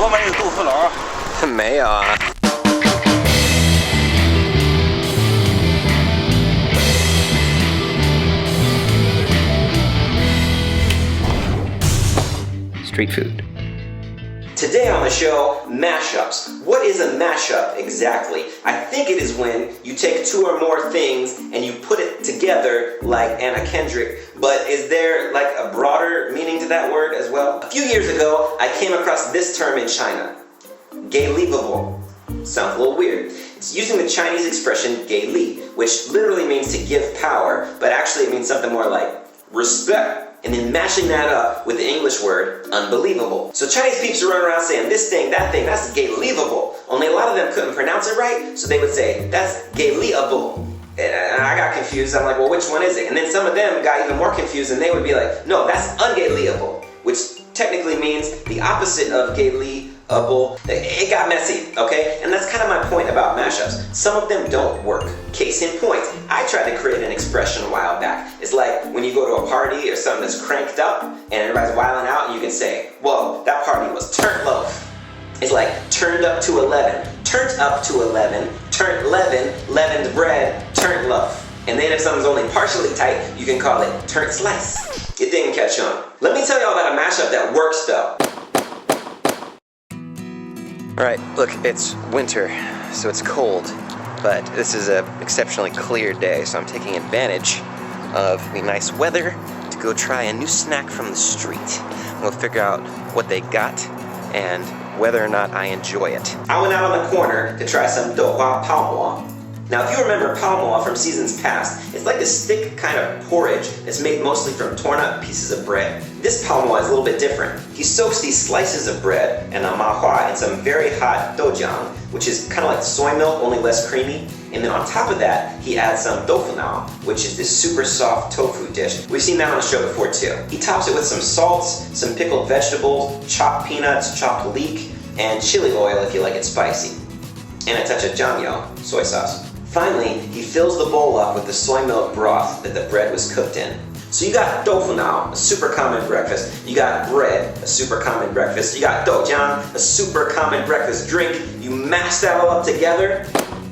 国没有豆腐脑？没有啊。Street food. Today on the show, mashups. What is a mashup exactly? I think it is when you take two or more things and you put it together like Anna Kendrick, but is there like a broader meaning to that word as well? A few years ago, I came across this term in China, Geilivable. Sounds a little weird. It's using the Chinese expression Geili, which literally means to give power, but actually it means something more like respect. And then mashing that up with the English word, unbelievable. So Chinese peeps are running around saying this thing, that's Geilivable. Only a lot of them couldn't pronounce it right, so they would say, that's Geilivable. And I got confused, I'm like, well, which one is it? And then some of them got even more confused and they would be like, no, that's Ungeili-able, which technically means the opposite of Geilivable. It got messy, okay? And that's kind of my point about mashups. Some of them don't work. Case in point, I tried to create an expression a while back. It's like when you go to a party or something that's cranked up and everybody's wilding out and you can say, whoa, that party was turned low. It's like turned up to 11, turned up to 11, turned 11, leavened bread, turned low. And then if something's only partially tight, you can call it turned slice. It didn't catch on. Let me tell y'all about a mashup that works though. Alright, look, it's winter, so it's cold, but this is an exceptionally clear day, so I'm taking advantage of the nice weather to go try a new snack from the street. We'll figure out what they got and whether or not I enjoy it. I went out on the corner to try some Dou Hua Pao Mo. Now, if you remember Pao Mo from seasons past, it's like this thick kind of porridge that's made mostly from torn up pieces of bread. This Pao Mo is a little bit different. He soaks these slices of bread and mahua in some very hot doujiang, which is kind of like soy milk, only less creamy. And then on top of that, he adds some tofu now, which is this super soft tofu dish. We've seen that on the show before too. He tops it with some salts, some pickled vegetables, chopped peanuts, chopped leek, and chili oil if you like it spicy. And a touch of jangyo, soy sauce. Finally, he fills the bowl up with the soy milk broth that the bread was cooked in. So you got tofu now, a super common breakfast. You got bread, a super common breakfast. You got doujiang, a super common breakfast drink. You mash that all up together,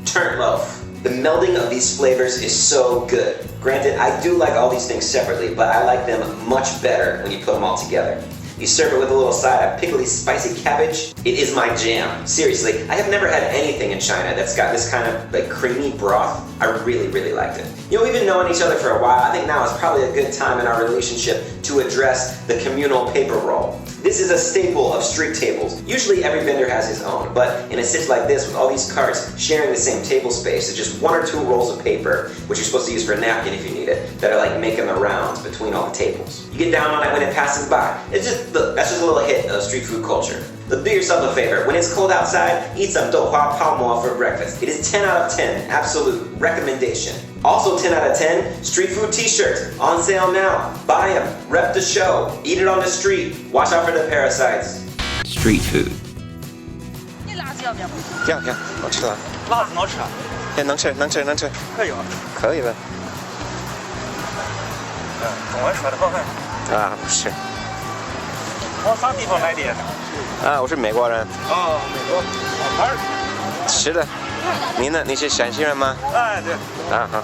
turn loaf. The melding of these flavors is so good. Granted, I do like all these things separately, but I like them much better when you put them all together. You serve it with a little side of pickly spicy cabbage. It is my jam. Seriously, I have never had anything in China that's got this kind of like creamy broth. I really, really liked it. You know, we've been knowing each other for a while. I think now is probably a good time in our relationship to address the communal paper roll. This is a staple of street tables. Usually every vendor has his own, but in a situation like this with all these carts sharing the same table space, it's just one or two rolls of paper, which you're supposed to use for a napkin if you need it, that are like making the rounds between all the tables. You get down on it when it passes by. It's just, look, that's just a little hit of street food culture. But do yourself a favor, when it's cold outside, eat some Dou Hua Pao Mo for breakfast. It is 10 out of 10, absolute recommendation. Also 10 out of 10, street food t-shirts, on sale now. Buy them, rep the show, eat it on the street, watch out for the parasites. Street food. 你辣子要不要？要，我吃了。辣子能吃啊？能吃。可以吗？可以的。中文说的好很。啊，不是。往啥地方来的？啊，我是美国人。哦，美国。哪儿？是的。你呢？你是陕西人吗？哎，对。啊好。